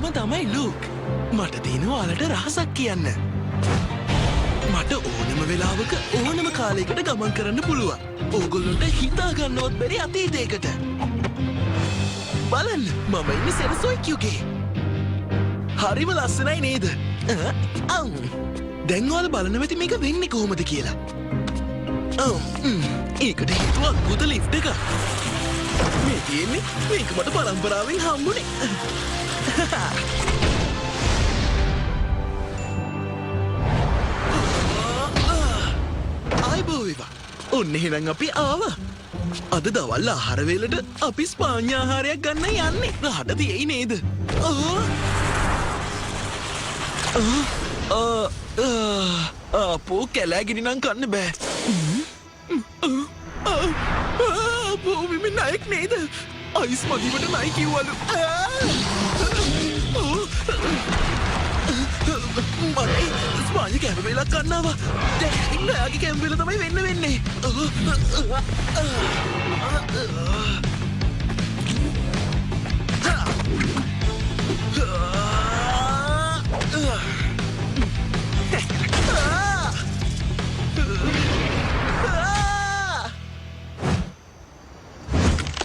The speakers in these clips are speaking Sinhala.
මම තමයි ලූක්. මට තියෙනවා ඔයාලට රහසක් කියන්න. මට ඕනම වෙලාවක ඕනම කාලයකට ගමන් කරන්න පුළුවන්. ඕගොල්ලොන්ට හිතා ගන්නවත් බැරි අතීතයකට. බලන්න මම ඉන්නේ සෙනසොයික්ගේ. හරිම ලස්සනයි නේද? දැන් ඔයාලා බලන්න ඇති මේක වෙන්නේ කොහොමද කියලා. ඒකට හේතුව අద్భుත ලිෆ්ට් එක. මේ තියෙන්නේ මේක මට පරම්පරාවෙන් හම්බුනේ. ආයිබෝ වේවා. ඔන්න එහෙනම් අපි ආවා. අද දවල් ආහාර වේලට අපි ස්පාඤ්ඤ ආහාරයක් ගන්න යන්නේ. රහට තියෙයි නේද? අපෝ කැලෑගිනි නම් කන්න බෑ. භූමිමේ නායක නේද? අයිස් මදිවට නයි කිව්වලු. මගේ ස්පාඤ්ඤ කැම්ප් එකක් ගන්නවා. දැන් ඉන්නයාගේ කැම්ප් එක තමයි වෙන්නේ.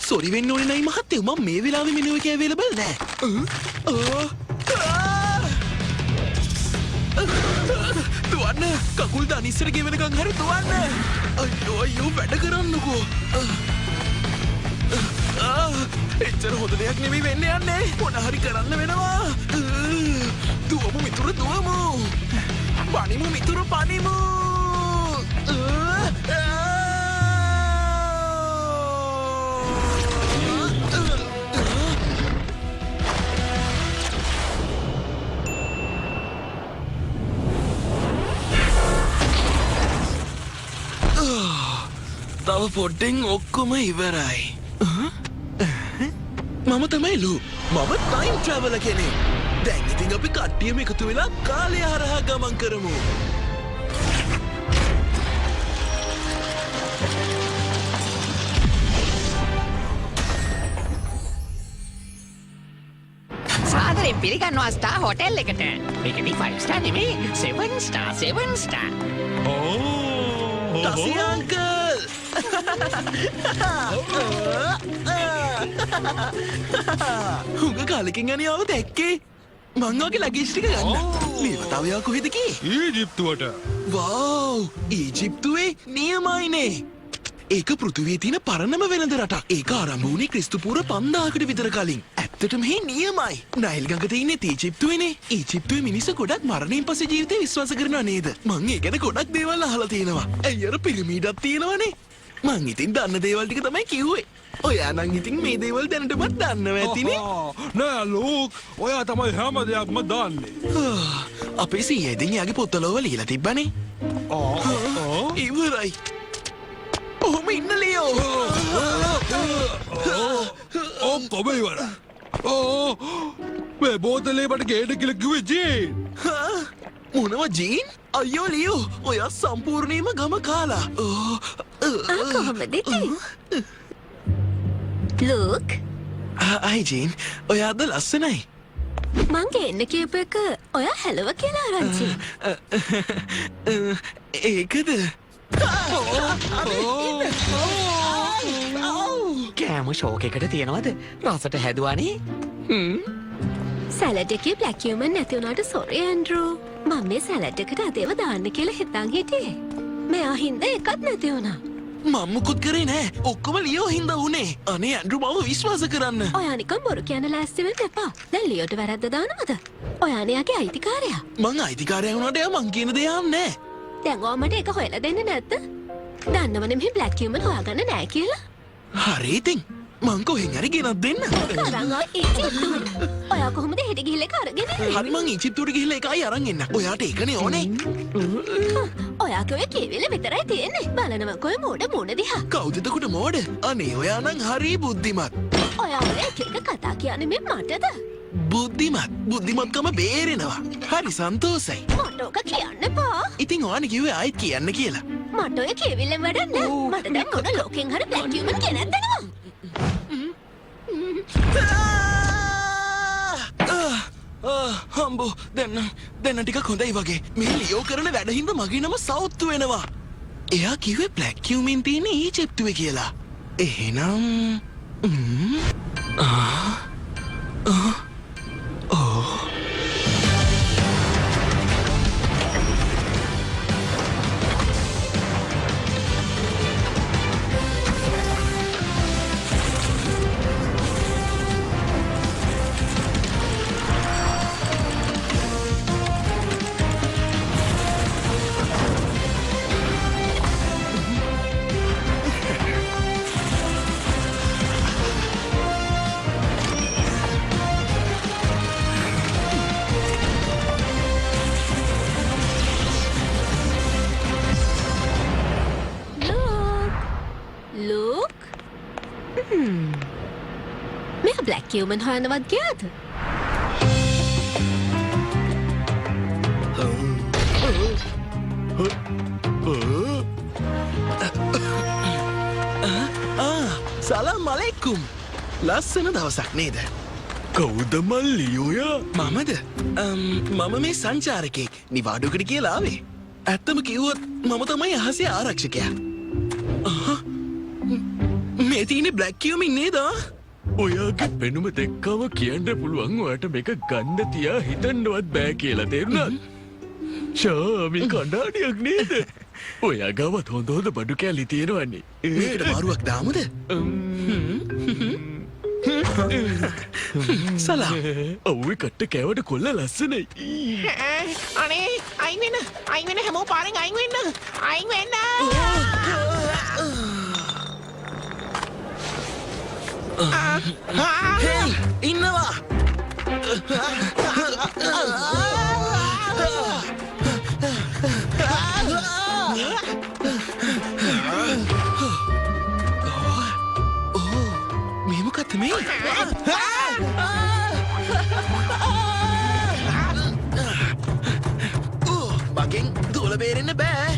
සොරි වෙන්න ඕනේ නයි මහත්තයෝ මම මේ වෙලාවේ මෙනු එක අවైలබල් නෑ. දුවන්න කකුල් දාන ඉස්සර ගෙවෙනකන් හරි දුවන්න. අයියෝ වැඩ කරන්නකෝ. එච්චර හොඳ දෙයක් නෙමෙයි වෙන්න යන්නේ. මොන හරි කරන්න වෙනවා. දුවමු මිතුර දුවමු. පනිමු මිතුර පනිමු. තව පොඩ්ඩෙන් ඔක්කොම ඉවරයි. මම තමයි ලූ. මම ටයිම් ට්‍රැවලර් කෙනෙක්. දැන් ඉතින් අපි කට්ටියම එකතු වෙලා කාලය හරහා ගමන් කරමු. සාදරයෙන් පිළිගන්නවා ස්ටාර් හෝටල් එකට. මේකනේ 5 ස්ටාර් නෙමෙයි 7 ස්ටාර් 7 ස්ටාර්. තසි අංකල්. හුඟ කාලෙකින් යන්නේ ආව දැක්කේ. මං වගේ ලගේජ් ටික ගන්න. මේ වතාව යා කොහෙද කී? ඊජිප්තුවට. වව්! ඊජිප්තුවේ නියමයිනේ. ඒක පෘථිවියේ තියෙන පරණම වෙළඳ රටක්. ඒක ආරම්භ වුණේ ක්‍රිස්තු පූර්ව 5000කට විතර කලින්. ඇත්තටම මේ නියමයි. නයිල් ගඟ තියෙන්නේ ඊජිප්තුවේනේ. ඊජිප්තුවේ මිනිස්සු ගොඩක් මරණයෙන් පස්සේ ජීවිතේ විශ්වාස කරනවා නේද? මං ඒ ගැන ගොඩක් දේවල් අහලා තියෙනවා. ඇයි අර පිරමීඩක් තියෙනවනේ. මං ඉතින් දන්න දේවල් ටික තමයි කිව්වේ. ඔයා නම් ඉතින් මේ දේවල් දැනටමත් දන්නවා ඇතිනේ. නෑ ලූක්, ඔයා තමයි හැම දෙයක්ම දන්නේ. අපේ සීයා ඉතින් යාගේ පොත්වල ලියලා තිබ්බනේ. ඉවරයි. ඔහොම ඉන්න ලියෝ. ඔක්කොම ඉවරයි. මේ බෝතලේ මට ගේන්න කියලා කිව්වේ ජීන්. මොනවා ජීන්? අයියෝ ලියෝ, ඔයා සම්පූර්ණයෙන්ම ගම කාලා. කොහොමද ඉතින්? ලූක්, අයි ජීන්, ඔයා අද ලස්සනයි. මං ගේන්න කියපු එක ඔයා හැලව කියලා ආරංචි. ඒකද? කෑම ෂෝක් එකට තියනවද? රසට හැදුවානේ. සැලඩ් එකේ බ්ලැක් කියුමන් නැති වුණාට සොරි ඇන්ඩ්‍රූ. මම මේ සැලඩ් එකට අදේව දාන්න කියලා හිතන් හිටියේ. මෙයා හින්දා එකක් නැති වුණා. මම මුකුත් කරේ නෑ. ඔක්කොම ලියෝ හින්දා උනේ. අනේ ඇන්ඩ්‍රූ මාව විශ්වාස කරන්න. ඔයා නිකන් බොරු කියන ලෑස්ති වෙන්න එපා. දැන් ලියෝට වැරද්ද දානවද? ඔයානේ යාගේ අයිතිකාරයා. මං අයිතිකාරයා වුණාට එයා මං කියන දේ අහන්නේ නෑ. දැන් ඔයා මට ඒක හොයලා දෙන්නේ නැද්ද? දන්නවනේ මේ බ්ලැක් කියුමන් හොයාගන්න නෑ කියලා. හරි ඉතින්. මං කොහෙන් හරි ගෙනත් දෙන්න. කරන් ආ ඊජිප්තුවට. ඔයා කොහොමද හෙට ගිහලා ඒක අරගෙන එන්නේ? හරි මං ඊජිප්තුවට ගිහිල්ලා ඒකයි අරන් එන්න. ඔයාට ඒකනේ ඕනේ. ඔයාගේ ඔය කියවිල විතරයි තියෙන්නේ. බලනවකෝ ඔය මෝඩ මූණ දිහා. කවුද එතකොට මෝඩ? අනේ ඔයා නම් හරි බුද්ධිමත්. ඔයා ඔය එක එක කතා කියන්නේ මේ මටද? බුද්ධිමත්කම බේරෙනවා. හරි සන්තෝසයි. මට ඔක කියන්න එපා. ඉතින් ඔයානේ කිව්වේ ආයෙත් කියන්න කියලා. මට ඔය කියවිල්ලෙන් වැඩක් නෑ. මට දැන් මොන ලෝකෙන් හරි බ්ලැක් කියුමන් ගෙනත් දෙනවා. හම්බෝ දැන්න ටිකක් හොඳයි වගේ මේ ලියෝ කරන වැඩහින්ද මගේ නම සෞත්තු වෙනවා එයා කිව්වේ බ්ලැක් කියුමින් තියෙන ඊජිප්තුවේ කියලා එහෙනම් ලූක් මෙයා බ්ලැක් කියුමන් හොයනවත් ගියාද? සලාම් අලයිකුම් ලස්සන දවසක් නේද කවුද මල්ලියෝයා මමද මම මේ සංචාරකයෙක් නිවාඩුකට කියලා ආවේ ඇත්තම කිව්වොත් මම තමයි අහසේ ආරක්ෂකයා මේ තියෙන බ්ලැක් කියුමින් නේද ඔයාගේ පෙනුම දෙක්කම කියන්න පුළුවන් ඔයාට මේක ගන්න තියා හිතන්නවත් බෑ කියලා තේරුණාද ෂාමි කණ්ඩාඩියක් නේද ඔයා ගාවත් හොඳ හොඳ බඩු කෑලි තියෙනවන්නේ මේකට මාරුවක් දාමුද සලාම් ඔව්වේ කට්ට කෑවට කොල්ල ලස්සනයි අනේ අයින් වෙන්න හැමෝ පාරෙන් අයින් වෙන්න හේ ඉන්නවා මේ මොකක්ද මේ මගෙන් දුවල බේරෙන්න බෑ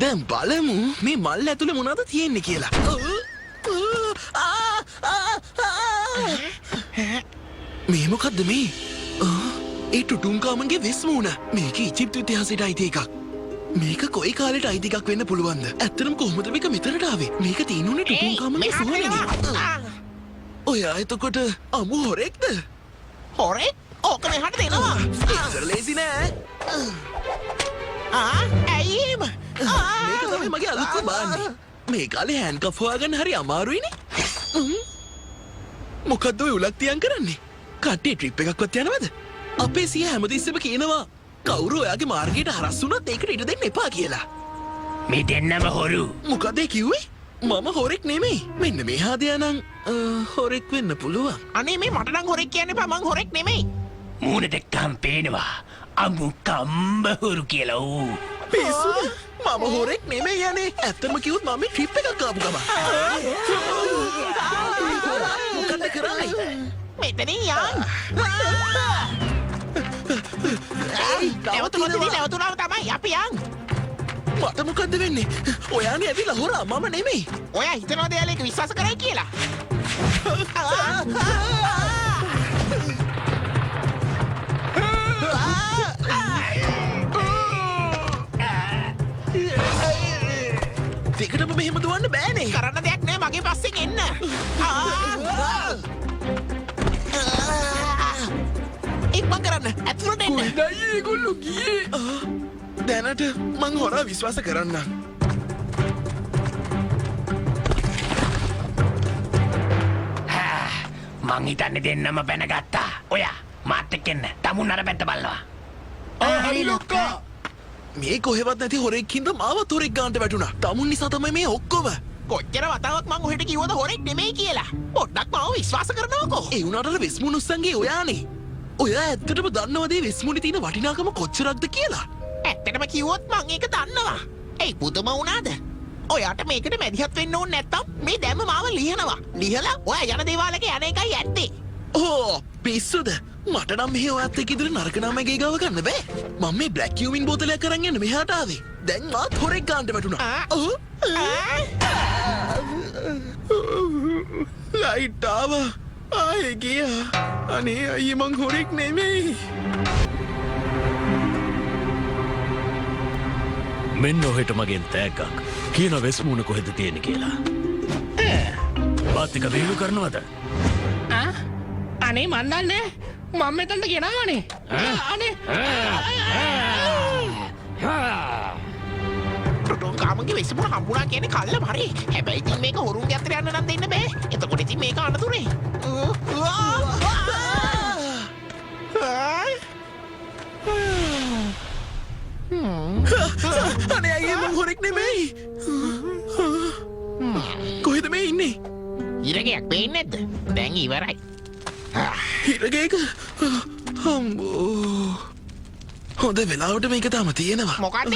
දැන් බලමු මේ මල් ඇතුලේ මොනවද තියෙන්නේ කියලා. මේ මොකද්ද මේ? ඒ ටුටුන්කාමන්ගේ වෙස්මුණ. මේක ඉජිප්තු ඉතිහාසයට අයිති එකක්. මේක කොයි කාලෙට අයිති එකක් වෙන්න පුළුවන්ද? ඇත්තටම කොහොමද මේක මෙතනට ආවේ? මේක තියෙනුනේ ටුටුන්කාමන්ගේ සුවඳනේ. ඔයා එතකොට අමු හොරෙක්ද? හොරෙක් ඕක මෙහාට දෙනවා ඉතර ලේසි නෑ. ඇයිම මේක තමයි මගේ අලුත්ම බාන්නේ. මේ කාලේ හෑන්ඩ්කෆ් හොයාගන්න හරි අමාරුයිනේ. මොකද්ද ඔය උලක් තියන් කරන්නේ? කට්ටිය ට්‍රිප් එකක්වත් යනවද? අපේ සිය හැමතිස්සෙම කියනවා කවුරු ඔයාගේ මාර්ගයට හරස් වුණත් ඒකට ඉඩ දෙන්න එපා කියලා. මේ දෙන්නම හොරු මොකද ඒ කිව්වේ? මම හොරෙක් නෙමෙයි. මෙන්න මේ හාදයා නම් හොරෙක් වෙන්න පුළුවන්. අනේ මේ මට නම් හොරෙක් කියන්න එපා මං හොරෙක් නෙමෙයි මූණ දැක්කම් පේනවා අමු කම්බ හොරු කියලා ඌ පිස්සුද? මම හොරෙක් නෙමෙයි යන්නේ. ඇත්තම කිව්වොත් මම මේ ට්‍රිප් එකක් ආපු ගම. මොකද කරන්නේ? මෙතනින් යන් නැවතුනාම තමයි අපි යන් මට මොකද්ද වෙන්නේ? ඔයානේ ඇවිල්ලා හොරා මම නෙමෙයි. ඔයා හිතනවාද එයාලා ඒක විශ්වාස කරයි කියලා දෙකටම මෙහෙම දුවන්න බෑනේ. කරන්න දෙයක් නෑ මගේ පස්සෙන් එන්න ඉක්මන් කරන්න ඇතුළට එන්න කොහෙදයි ඒගොල්ලෝ ගියේ? දැනට මං හොරා විශ්වාස කරන්නම්. මං හිතන්නේ දෙන්නම බැනගත්තා ඔයා මාත් එක්ක එන්න. තමුන් අර පැත්ත බලනවා. හරි ලොක්කා මේ කොහෙවත් නැති හොරෙක් හින්දා මාවත් හොරෙක් ගන්නට වැටුණා. තමුන් නිසා තමයි මේ ඔක්කොම. කොච්චර වතාවක් මං ඔහෙට කිව්වද හොරෙක් නෙමෙයි කියලා. පොඩ්ඩක් මාව විශ්වාස කරනවකෝ. ඒ වුණාට වෙස්මුණුස්සන්ගේ ඔයානේ. ඔයා ඇත්තටම දන්නවද මේ වෙස්මුණේ තියෙන වටිනාකම කොච්චරක්ද කියලා? ඇත්තටම කිව්වොත් මං ඒක දන්නවා. ඒ පුදුම වුණාද? ඔයාට මේකට මැදිහත් වෙන්න ඕනේ නැත්තම් මේ දැම්ම මාව ලියනවා. ලියලා ඔයා යන දේවාලක යන එකයි ඇත්තේ. ඕ පිස්සුද? මට නම් මෙහෙ ඔයත් එක්ක ඉදිරිය නරක නාමයේ ගාව ගන්න බෑ. මම මේ බ්ලැක් කියුමින් බෝතලයක් අරන් යන්න මෙහාට ආවේ. දැන් මාත් හොරෙක් ගන්නට වැටුණා. ලයිට් ආවා. ආයේ ගියා. අනේ අයියේ මං හොරෙක් නෙමෙයි. මෙන්න ඔහෙට මගෙන් තෑග්ගක්. කියන වෙස්මුණ කොහෙද තියෙන්නේ කියලා. පාත්තික වේලු කරනවද? අනේ මන් දන්නේ මම මෙතනට ගෙනාවනේ. අනේ ටොටෝන් කාමගේ වෙස්මුණ හම්බුණා කියන්නේ කල්ලම හරි. හැබැයි ඉතින් මේක හොරුන්ගේ අතට යන්න නම් දෙන්න බෑ. එතකොට ඉතින් මේක අනතුරේ. අනේ අයියේ මං හොරෙක් නෙමෙයි. කොහෙද මේ ඉන්නේ? ඉරගයක් පේන්නේ නැද්ද? දැන් ඉවරයි. හිරගේක හම්බෝ. හොඳ වෙලාවට මේක තාම තියෙනවා. මොකද්ද?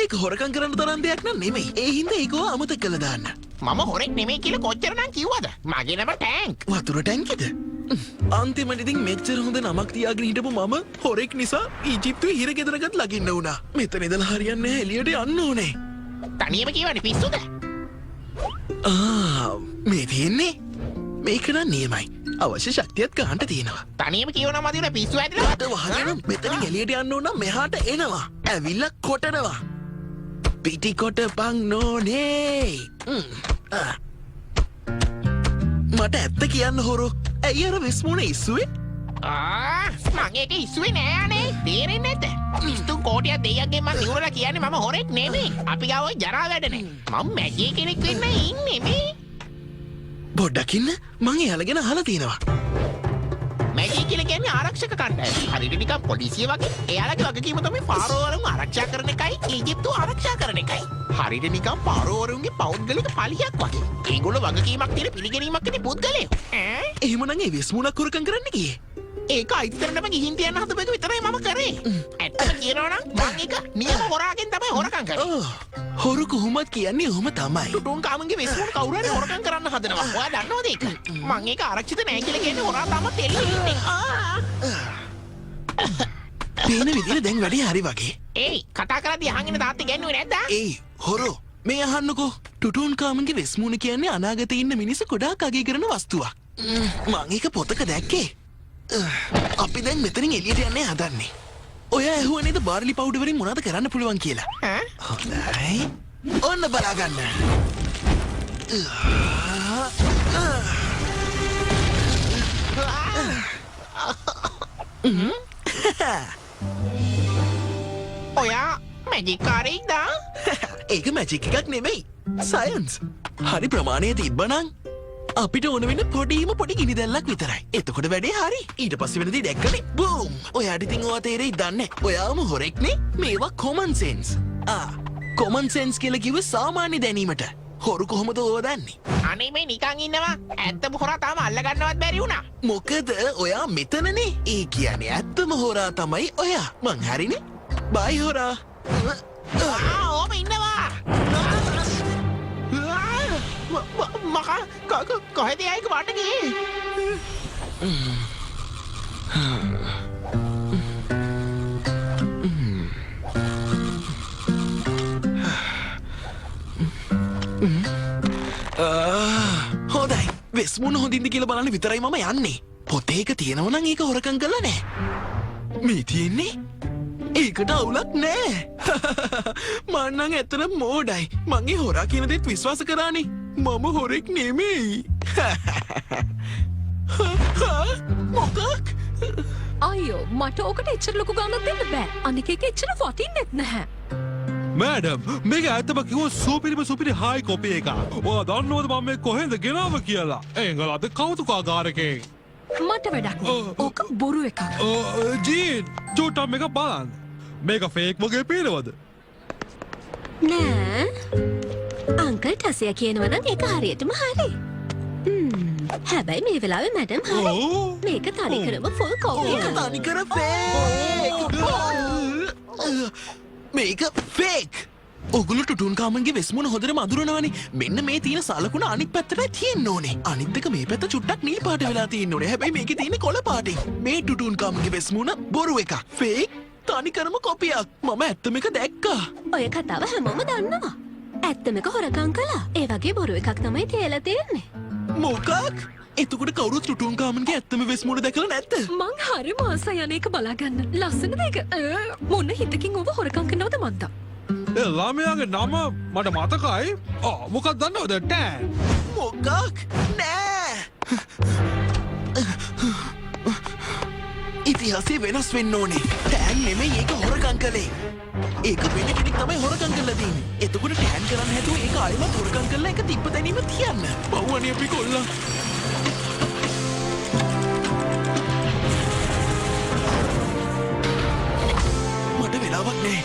ඒක හොරකම් කරන්න තරම් දෙයක් නන් නෙමෙයි. ඒ හින්දා ඒක අමතක කළා දාන්න. මම හොරෙක් නෙමෙයි කියලා කොච්චර නම් කිව්වද? මගේ නම ටැංක්. වතුර ටැංකිද? අන්තිමට ඉතින් මෙච්චර හොඳ නමක් තියාගෙන හිටපු මම හොරෙක් නිසා ඊජිප්තුවේ හිර ගෙදරකට ලගින්න වුණා. මෙතන ඉඳලා හරියන්නේ නැහැ. එළියට යන්න ඕනේ. තනියම කියවනේ පිස්සුද? මේ තියෙන්නේ මේක නම් නියමයි. අවශ්‍ය ශක්තියත් ගන්න තියෙනවා. තනියම කියවනවා මදින පිස්සු ඇදලා. අද වහගෙන මෙතනින් එළියට යන්න ඕන නම් මෙහාට එනවා. ඇවිල්ලා කොටනවා. පිටි කොටපන් නෝනේ. මට ඇත්ත කියන්න හොරෝ. ඇයි අර වෙස්මුණ ඉස්සුවේ? මං ඒක ඉස්සුවේ නෑ අනේ. තේරෙන්නේ නැද්ද? මිස්තුන් කෝටියක් දෙයියන්ගෙන් මං නිවුරලා කියන්නේ මම හොරෙක් නෙමෙයි. අපි ගාව ඔය ජරා වැඩනේ. මම මැජික් කෙනෙක් වෙන්න ඉන්නේ මේ. පොඩ්ඩක් ඉන්න. මං එයාලා ගැන අහලා තියෙනවා. මැජික් කියලා කියන්නේ ආරක්ෂක කණ්ඩායම. හරියට නිකන් පොලිසිය වගේ. එයාලගේ වගකීම තමයි පාරවරුන් ආරක්ෂා කරන එකයි ඊජිප්තුව ආරක්ෂා කරන එකයි. හරියට නිකන් පාරවරුන්ගේ පෞද්ගලික පලියක් වගේ. ඒගොල්ලෝ වගකීමක් තියෙන පිළිගැනීමක් තියෙන පුද්ගලයෝ. එහෙමනම් ඒ වෙස්මුණක් හොරකම් කරන්න ගියේ. ඒක අයිති කරන්නම ගිහින් තියන්න හදපු එක විතරයි මම කරේ. ඇත්තම කියනවා නම් මං ඒක නියම හොරාගෙන් තමයි හොරකම් කරේ. හොරු කොහොමත් කියන්නේ ඔහොම තමයි. ටුටුන් කාමන්ගේ වෙස්මුණ කවුරු හරි හොරකම් කරන්න හදනවා. ඔයා දන්නවද ඒක? මං ඒක ආරක්ෂිත නැහැ කියලා කියන්නේ හොරා තාමත් එළියේ ඉන්නේ. පේන විදිහට දැන් වැඩේ හරි වගේ. ඒයි කතා කරද්දී අහගෙන තාත්තේ ගැන්නුවේ නැද්ද? ඒයි හොරෝ මේ අහන්නකෝ. ටුටුන් කාමන්ගේ වෙස්මුණ කියන්නේ අනාගතේ ඉන්න මිනිස්සු ගොඩාක් අගය කරන වස්තුවක්. මං ඒක පොතක දැක්කේ. අපි දැන් මෙතනින් එළියට යන්නේ හදන්නේ. ඔය ඇහුවා නේද බාර්ලි පවුඩර් වලින් මොනවද කරන්න පුළුවන් කියලා? හොඳයි. ඔන්න බලා ගන්න. ඔයා මැජික් කාරයෙක්ද? ඒක මැජික් එකක් නෙමෙයි. සයන්ස්. හරි ප්‍රමාණය තිබ්බනම් අපිට ඕන වෙන පොඩි ගිනි දැල්ලක් විතරයි. එතකොට වැඩේ හරි. ඊට පස්සේ වෙන දේ දැක්කනේ. බූම්. ඔයාට ඉතින් ඕවා තේරෙයි දන්නේ. ඔයාම හොරෙක්නේ. මේවා කොමන් සෙන්ස්. කොමන් සෙන්ස් කියලා කිව්වේ සාමාන්‍ය දැනීමට. හොරු කොහොමද ඕවා දන්නේ? අනේ මේ නිකන් ඉන්නවා. ඇත්තම හොරා තාම අල්ල ගන්නවත් බැරි වුණා. මොකද ඔයා මෙතනනේ. ඒ කියන්නේ ඇත්තම හොරා තමයි ඔයා. මං හරිනේ. බයි හොරා. ඕම ඉන්නවා. මකා කොහෙද යයික වට ගියේ? හොඳයි. වෙස්මුණ හොඳින්ද කියලා බලන්න විතරයි මම යන්නේ. පොතේ එක තියෙනවා නම් ඒක හොරකම් කරලා නෑ. මේ තියෙන්නේ ඒකට අවුලක් නෑ. මං නම් ඇත්තටම මෝඩයි. මං ඒ හොරා කියන දේත් විශ්වාස කරානේ. මම හොරෙක් නෙමෙයි. මොකක්? අයියෝ මට ඕකට එච්චර ලොකු ගාණක් දෙන්න බෑ. අනික එක එච්චර වටින්නෙත් නැහැ. මෑඩම් මේක ඇත්තම කිව්වොත් සුපිරි හායි කොපි එකක්. ඔයා දන්නවද මම මේ කොහෙන්ද ගෙනාව කියලා? එංගලන්ත කෞතුකාගාරකේ. මට වැඩක් නෑ. ඕක බොරු එකක්. ජීන් චූටම් එක බලන්න මේක ෆේක් වගේ පේනවද නෑ අංකල් ටසය කියනවනම් ඒක හරියටම හරි. හැබැයි මේ වෙලාවේ මැඩම් හරි. මේක තනිකරම ෆුල් කොපිය. තනිකර ෆේක් මේක ෆේක් ඔගුලු ටුටුන් කාමන්ගේ වෙස්මුණ හොදට මදුරනවනි මෙන්න මේ තියෙන සලකුණ අනිත් පැත්තට තියෙන්න ඕනේ අනිත් එක මේ පැත්ත චුට්ටක් නිල් පාට වෙලා තියෙන්න ඕනේ හැබැයි මේකේ තියෙන කොළ පාටින් මේ ටුටුන් කාමන්ගේ වෙස්මුණ බොරු එකක් ෆේක් තනිකරම කොපියක් මම ඇත්තම එක දැක්කා ඔය කතාව හැමෝම දන්නවා. ඇත්තම එක හොරකම් කළා. ඒ වගේ බොරු එකක් තමයි තියලා තියෙන්නේ. මොකක් එතකොට කවුරුත් ටුටුන් කාමන්ගේ ඇත්තම වෙස්මුණ දැකලා නැද්ද මං හරි මාසයි අනේක බලාගන්න. ලස්සනද ඒක? මොන හිතකින් ඔබ හොරකම් කරනවද මන්දා? ළමයාගේ නම මට මතකයි මොකක් දන්නවද ටෑ මොකක් නෑ ඉතිහාසේ වෙනස් වෙන්න ඕනේ ටෑන් නෙමෙයි ඒක හොරකම් කළේ ඒක වෙන කෙනෙක් තමයි හොරකම් කරලා තියෙන්නේ එතකොට ටෑන් කරන්න හැදුව ඒක ආයෙමත් හොරකම් කරලා ඒක තිබ්බ තැනීම තියන්න බවුවනේ අපි කොල්ලා මට වෙලාවක් නෑ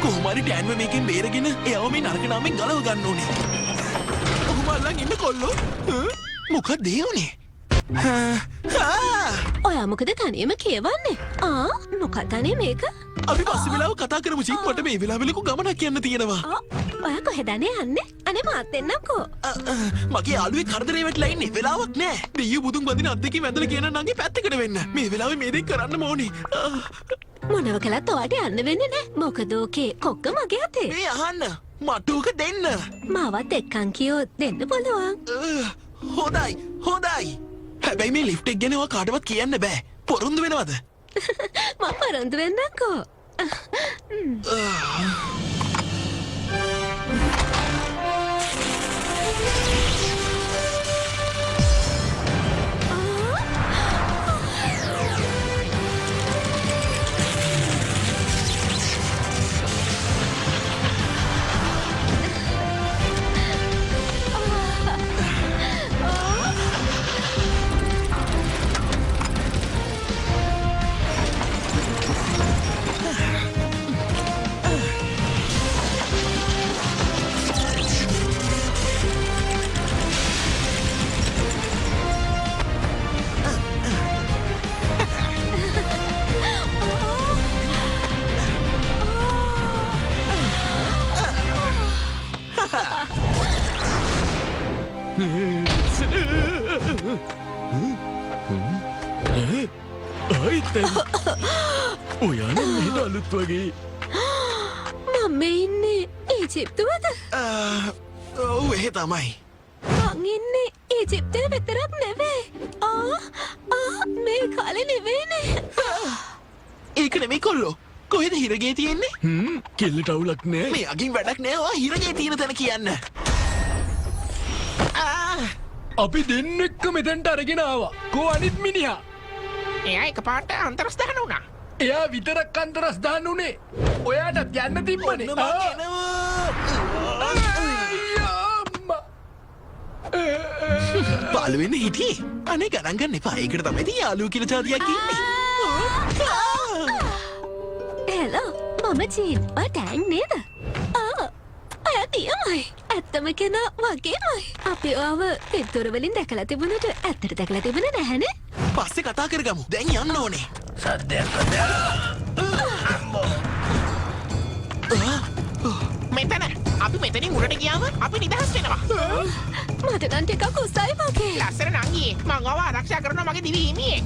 කොහොමරි ටෑන්ව මේකෙන් බේරගෙන එයාව මේ නරක නාමෙන් ගලව ගන්න ඕනේ. ඔහොම අල්ලන් ඉන්න කොල්ලෝ. මොකද ඒ උනේ? ඔයා මොකද තනියම කියවන්නේ? මොකක්ද අනේ මේක? අපි පස්සේ වෙලාව කතා කරමු චික් මට මේ වෙලාවෙලක ගමනක් යන්න තියෙනවා. ඔයා කොහෙද යන්නේ? අනේ මාත් එන්නම්කෝ. මගේ යාළුවේ කරදරේ වැටලා ඉන්නේ වෙලාවක් නෑ. දෙයියෝ බුදුන් බඳින අද්දකින් වැඳලා කියන නංගේ පැත්තකට වෙන්න. මේ වෙලාවේ මේ දෙක කරන්න ඕනේ. මොනව කළත් ඔයාට යන්න වෙන්නේ නෑ. මොකද ඕකේ කොක්ක මගේ අතේ. මේ අහන්න. මට ඕක දෙන්න. මාවත් එක්කන් කියොත් දෙන්න පුළුවන්. හොඳයි. හොඳයි. හැබැයි මේ ලිෆ්ට් එක ගැන ඔයා කාටවත් කියන්න බෑ. පොරොන්දු වෙනවද? මම පොරොන්දු වෙන්නම්කෝ. ඔයාන මෙහෙට අලුත් වගේ මම ඉන්නේ ඊජිප්තුවද? ඔව් එහෙ තමයි. මං ඉන්නේ ඊජිප්තුවේ විතරක් නෙවෙයි. මේ කාලේ නෙවෙයිනේ. ඒක නෙමෙයි කොල්ලෝ. කොහෙද හිරගේ තියෙන්නේ? කෙල්ලට අවුලක් නෑ. මේ අගින් වැඩක් නෑ. ඔයා හිරගේ තියෙන තැන කියන්න. අපි දෙන්නෙක්ක මෙතැන්ට අරගෙන ආවා. කෝ අනිත් මිනිහා? එයා එක පාට අන්තරස් දාන වුණා. එයා විතරක් අන්තරස් දාන්න උනේ. ඔයාටත් යන්න තිබ්බනේ. පාලු වෙන්න හිටියේ. අනේ ගණන් ගන්න එපා. ඒකට තමයි ඉතින් යාළුවෝ කියලා જાතියක් ඉන්නේ. හෙලෝ මම ජීන්. ඔය ටෑන් නේද? ඔයා තියමයි. ඇත්තම කෙනා වගේමයි. අපි ඔයාව පිටුර වලින් දැකලා තිබුණට ඇත්තට දැකලා තිබුණේ නැහැනේ. පස්සේ කතා කරගමු. දැන් යන්න ඕනේ. සද්දයක් මෙතන අපි මෙතනින් උඩට ගියාම අපි නිදහස් වෙනවා. මට නම් ටිකක් උසයි වගේ. ලස්සන නංගියේ මං ඔයාව ආරක්ෂා කරනවා මගේ දිවි හිමියේ.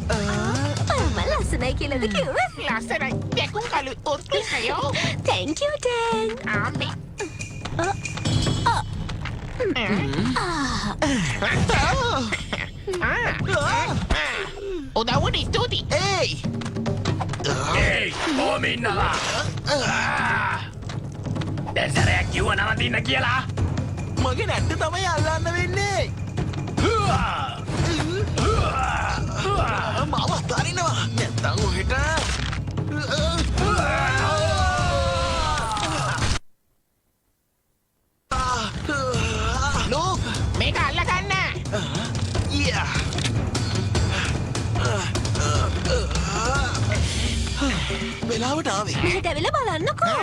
මම ලස්සනයි කියලාද කිව්වේ? ලස්සනයි. දැකුම් කළු ඔත්තු අයෝ. Thank you Dan. ආමේ. උදව්වට ස්තුතියි. ඒයි! ඒයි කොහොම ඉන්නවා? දැන් සැරයක් කිව්ව නවතින්න කියලා. මගේ නැට්ට තමයි අල්ලන්න වෙන්නේ. මාව අතාරිනවා. නැත්තම් ඔහෙට ලූක් මේක අල්ල ගන්න. yeah. වෙලාවට ආවේ. මෙහෙට ඇවිල්ලා බලන්නකෝ.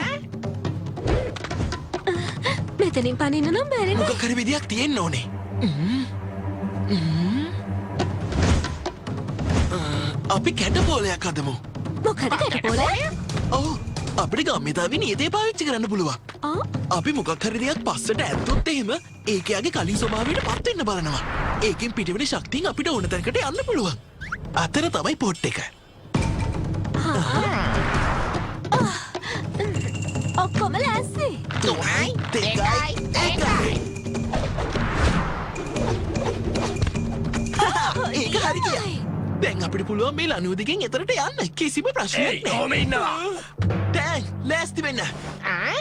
මෙතනින් පනින්න නම් බැරිනේ. මොකක් හරි විදියක් තියෙන්න ඕනේ. අපි කැටපෝලයක් හදමු. මොකද කැටපෝලය? ඔව්. අපිට ගම්මිතාවේ නියතේ පාවිච්චි කරන්න පුළුවන්. ආ අපි මොකක් හරි දෙයක් පස්සට ඇත්තොත් එහෙම ඒකයාගේ කලින් ස්වභාවයට පත් වෙන්න බලනවා. ඒකෙන් පිටවෙන ශක්තියෙන් අපිට ඕන තැනකට යන්න පුළුවන්. අතර තමයි පොට් එක. ඔක්කොම ලෑස්ති. 3යි 2යි 1යි. ඒක හරි ගියා. දැන් අපිට පුළුවන් මේ ලනුව දෙකෙන් එතරට යන්න. කිසිම ප්‍රශ්නයක් නැහැ. ඔහොම ඉන්නවා. ටෑන් ලෑස්ති වෙන්න. ආ